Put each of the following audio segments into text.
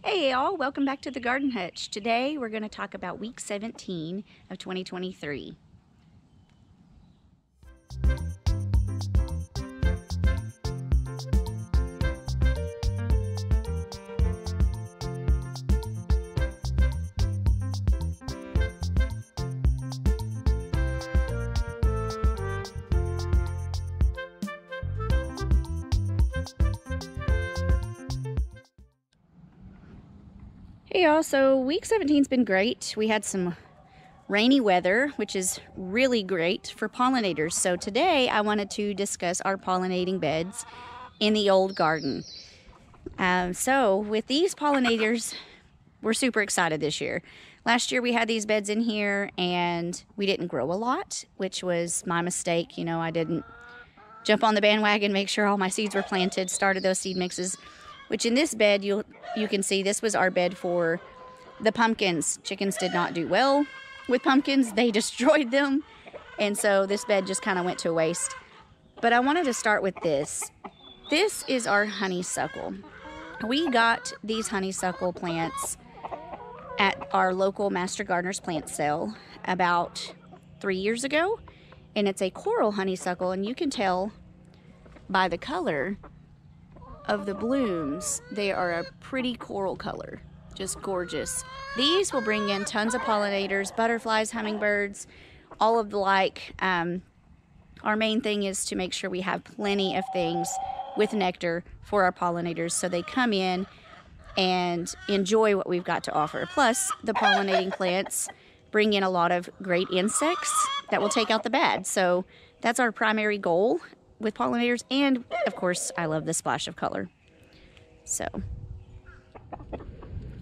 Hey y'all, welcome back to the Garden Hutch. Today we're going to talk about week 17 of 2023. Hey y'all, so week 17's been great. We had some rainy weather, which is really great for pollinators. So today I wanted to discuss our pollinating beds in the old garden. So with these pollinators, we're super excited this year. Last year we had these beds in here and we didn't grow a lot, which was my mistake. You know, I didn't jump on the bandwagon, make sure all my seeds were planted, started those seed mixes. Which in this bed, you can see this was our bed for the pumpkins. Chickens did not do well with pumpkins. They destroyed them. And so this bed just kind of went to waste. But I wanted to start with this. This is our honeysuckle. We got these honeysuckle plants at our local Master Gardener's plant sale about 3 years ago. And it's a coral honeysuckle. And you can tell by the color of the blooms, they are a pretty coral color, just gorgeous. These will bring in tons of pollinators, butterflies, hummingbirds, all of the like. Our main thing is to make sure we have plenty of things with nectar for our pollinators so they come in and enjoy what we've got to offer. Plus, the pollinating plants bring in a lot of great insects that will take out the bad. So that's our primary goal with pollinators, and of course I love the splash of color. So,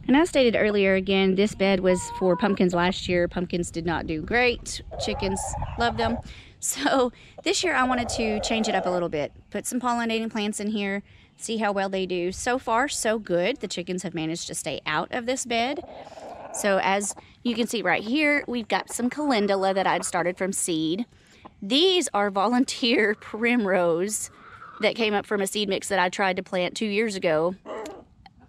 and as stated earlier, again, this bed was for pumpkins last year. Pumpkins did not do great. Chickens loved them. So this year I wanted to change it up a little bit, put some pollinating plants in here, see how well they do. So far so good. The chickens have managed to stay out of this bed. So as you can see right here, we've got some calendula that I'd started from seed. These are volunteer primrose that came up from a seed mix that I tried to plant 2 years ago.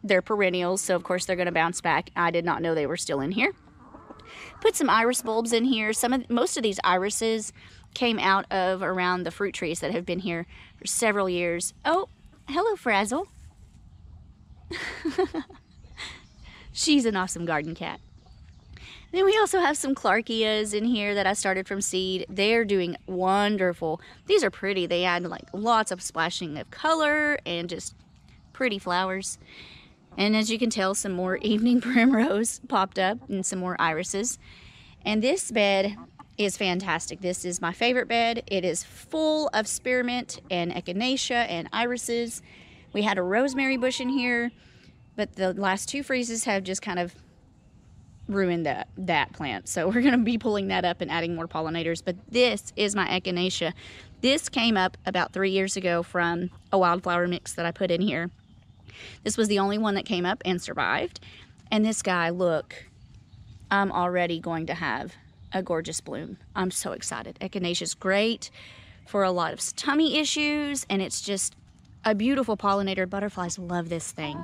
They're perennials, so of course they're going to bounce back. I did not know they were still in here. Put some iris bulbs in here. Most of these irises came out of around the fruit trees that have been here for several years. Oh, hello, Frazzle. She's an awesome garden cat. Then we also have some Clarkias in here that I started from seed. They're doing wonderful. These are pretty. They add like lots of splashing of color and just pretty flowers. And as you can tell, some more evening primrose popped up and some more irises. And this bed is fantastic. This is my favorite bed. It is full of spearmint and echinacea and irises. We had a rosemary bush in here, but the last 2 freezes have just kind of ruined that plant. So we're going to be pulling that up and adding more pollinators. But this is my echinacea. This came up about 3 years ago from a wildflower mix that I put in here. This was the only one that came up and survived. And this guy, look, I'm already going to have a gorgeous bloom. I'm so excited. Echinacea is great for a lot of tummy issues, and it's just a beautiful pollinator. Butterflies love this thing.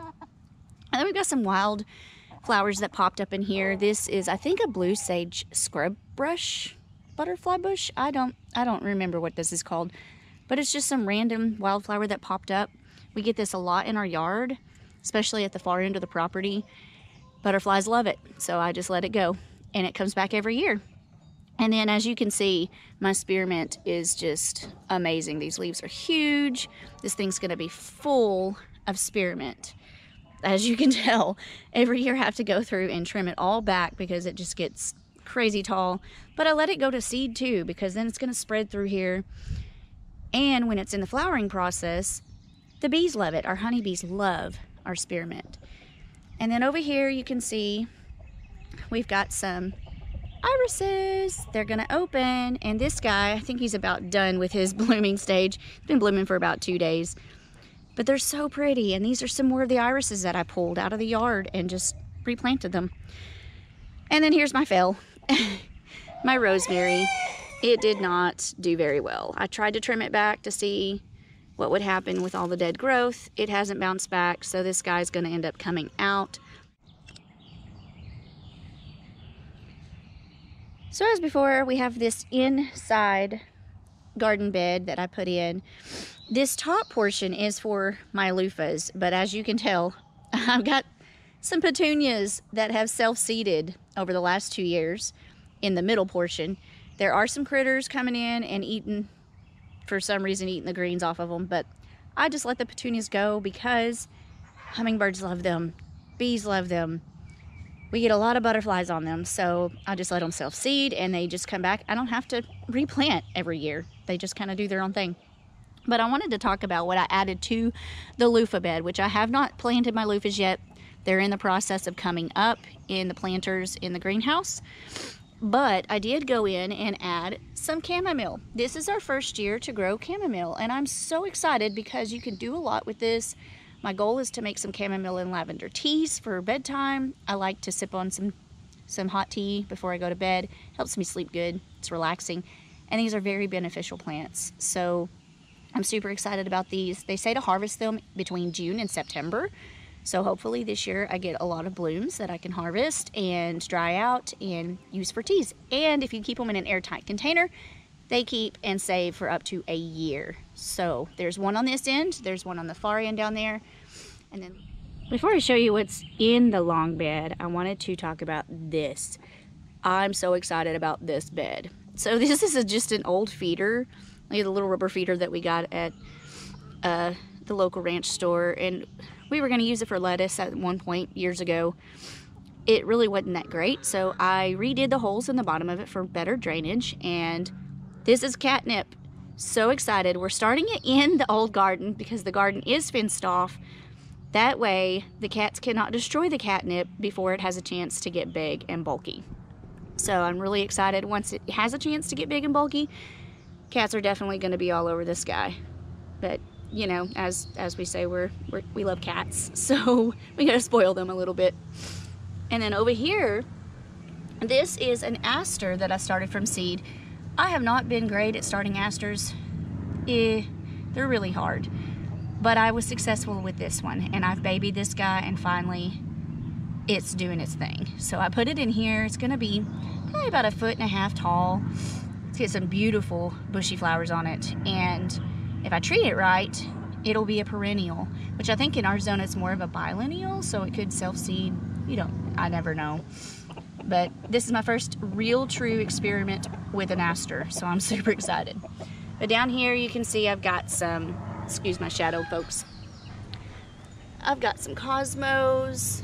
And then we've got some wild flowers that popped up in here. This is, I think, a blue sage scrub brush butterfly bush. I don't remember what this is called, but it's just some random wildflower that popped up. We get this a lot in our yard, especially at the far end of the property. Butterflies love it, so I just let it go, and it comes back every year. And then as you can see, my spearmint is just amazing. These leaves are huge. This thing's gonna be full of spearmint. As you can tell, every year I have to go through and trim it all back because it just gets crazy tall. But I let it go to seed too, because then it's going to spread through here. And when it's in the flowering process, the bees love it. Our honeybees love our spearmint. And then over here you can see we've got some irises. They're going to open. And this guy, I think he's about done with his blooming stage. It's been blooming for about 2 days. But they're so pretty, and these are some more of the irises that I pulled out of the yard and just replanted them. And then here's my fail. My rosemary. It did not do very well. I tried to trim it back to see what would happen with all the dead growth. It hasn't bounced back, so this guy's going to end up coming out. So as before, we have this inside garden bed that I put in. This top portion is for my loofahs, but as you can tell, I've got some petunias that have self-seeded over the last 2 years in the middle portion. There are some critters coming in and eating, for some reason, eating the greens off of them, but I just let the petunias go because hummingbirds love them, bees love them. We get a lot of butterflies on them, so I just let them self-seed and they just come back. I don't have to replant every year. They just kind of do their own thing. But I wanted to talk about what I added to the loofah bed, which I have not planted my loofahs yet. They're in the process of coming up in the planters in the greenhouse. But I did go in and add some chamomile. This is our first year to grow chamomile, and I'm so excited because you can do a lot with this. My goal is to make some chamomile and lavender teas for bedtime. I like to sip on some hot tea before I go to bed. Helps me sleep good. It's relaxing. And these are very beneficial plants. So I'm super excited about these. They say to harvest them between June and September. So hopefully this year I get a lot of blooms that I can harvest and dry out and use for teas. And if you keep them in an airtight container, they keep and save for up to a year. So there's one on this end, there's one on the far end down there. And then before I show you what's in the long bed, I wanted to talk about this. I'm so excited about this bed. So this is just an old feeder, like the little rubber feeder that we got at the local ranch store, and we were going to use it for lettuce at one point years ago. It really wasn't that great, so I redid the holes in the bottom of it for better drainage, and this is catnip. So excited. We're starting it in the old garden because the garden is fenced off. That way the cats cannot destroy the catnip before it has a chance to get big and bulky. So I'm really excited. Once it has a chance to get big and bulky, cats are definitely going to be all over this guy. But you know, as we say, we love cats, so we gotta spoil them a little bit. And then over here, this is an aster that I started from seed. I have not been great at starting asters. They're really hard. But I was successful with this one, and I've babied this guy, and finally it's doing its thing. So I put it in here. It's gonna be probably about 1.5 feet tall. It's got some beautiful bushy flowers on it, and if I treat it right, it'll be a perennial, which I think in our zone it's more of a biennial, so it could self-seed. I never know. But this is my first real true experiment with an aster, so I'm super excited. But down here you can see I've got some, excuse my shadow folks, I've got some cosmos,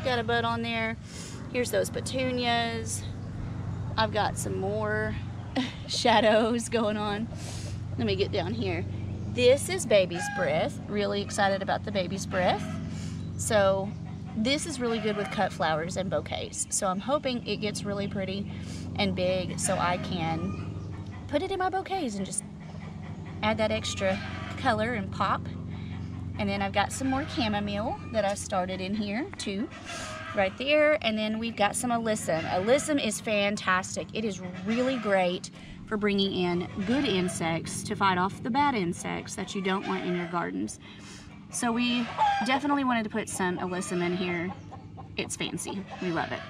got a bud on there. Here's those petunias. I've got some more shadows going on. Let me get down here. This is baby's breath. Really excited about the baby's breath. So this is really good with cut flowers and bouquets. So I'm hoping it gets really pretty and big so I can put it in my bouquets and just add that extra color and pop. And then I've got some more chamomile that I started in here too, right there. And then we've got some alyssum. Alyssum is fantastic. It is really great for bringing in good insects to fight off the bad insects that you don't want in your gardens. So we definitely wanted to put some alyssum in here. It's fancy. We love it.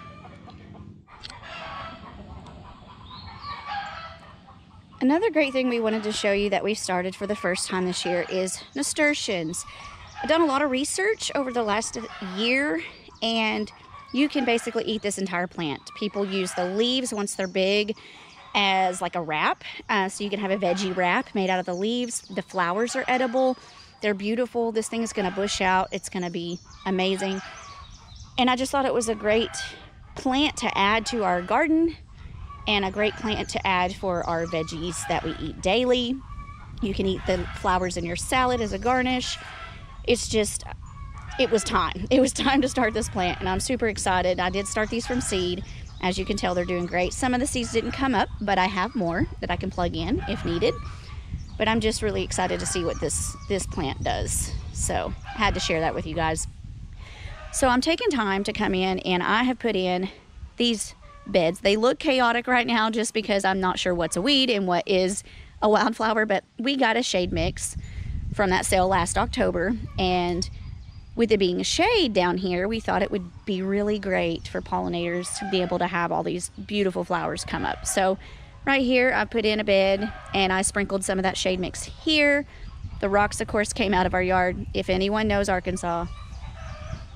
Another great thing we wanted to show you that we started for the first time this year is nasturtiums. I've done a lot of research over the last year, and you can basically eat this entire plant. People use the leaves once they're big as like a wrap, so you can have a veggie wrap made out of the leaves. The flowers are edible. They're beautiful. This thing is going to bush out. It's going to be amazing. And I just thought it was a great plant to add to our garden and a great plant to add for our veggies that we eat daily. You can eat the flowers in your salad as a garnish. It's just, it was time. It was time to start this plant, and I'm super excited. I did start these from seed. As you can tell, they're doing great. Some of the seeds didn't come up, but I have more that I can plug in if needed. But I'm just really excited to see what this plant does. So I had to share that with you guys. So I'm taking time to come in, and I have put in these beds. They look chaotic right now just because I'm not sure what's a weed and what is a wildflower, but we got a shade mix from that sale last October, and with it being a shade down here, we thought it would be really great for pollinators to be able to have all these beautiful flowers come up. So right here, I put in a bed and I sprinkled some of that shade mix here. The rocks, of course, came out of our yard. If anyone knows Arkansas,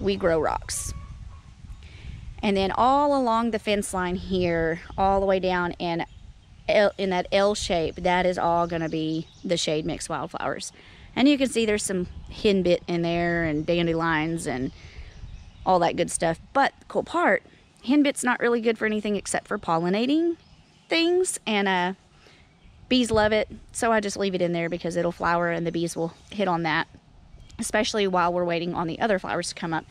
we grow rocks. And then all along the fence line here, all the way down in that L shape, that is all gonna be the shade mix wildflowers. And you can see there's some henbit in there and dandelions and all that good stuff. But the cool part, henbit's not really good for anything except for pollinating things. And bees love it. So I just leave it in there because it'll flower and the bees will hit on that, especially while we're waiting on the other flowers to come up.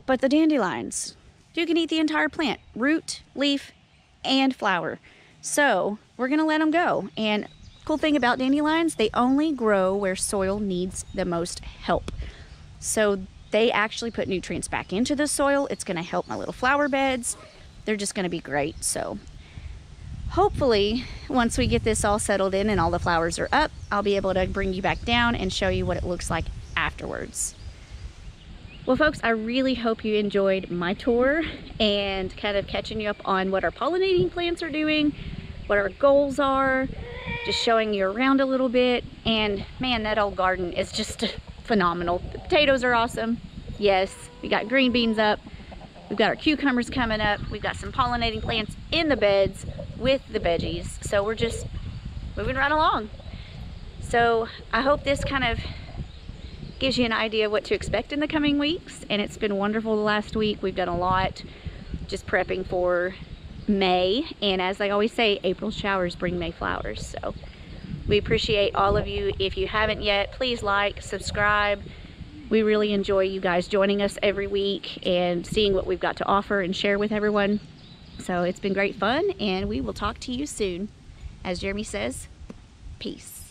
But the dandelions, you can eat the entire plant, root, leaf, and flower. So we're gonna let them go. And cool thing about dandelions, they only grow where soil needs the most help. So they actually put nutrients back into the soil. It's gonna help my little flower beds. They're just gonna be great. So hopefully, once we get this all settled in and all the flowers are up, I'll be able to bring you back down and show you what it looks like afterwards. Well, folks, I really hope you enjoyed my tour and kind of catching you up on what our pollinating plants are doing, what our goals are, just showing you around a little bit. And man, that old garden is just phenomenal. The potatoes are awesome. Yes, we got green beans up. We've got our cucumbers coming up. We've got some pollinating plants in the beds with the veggies. So we're just moving right along. So I hope this kind of gives you an idea of what to expect in the coming weeks. And it's been wonderful the last week. We've done a lot just prepping for May. And as I always say, April showers bring May flowers. So we appreciate all of you. If you haven't yet, please like, subscribe. We really enjoy you guys joining us every week and seeing what we've got to offer and share with everyone. So it's been great fun, and we will talk to you soon. As Jeremy says, peace.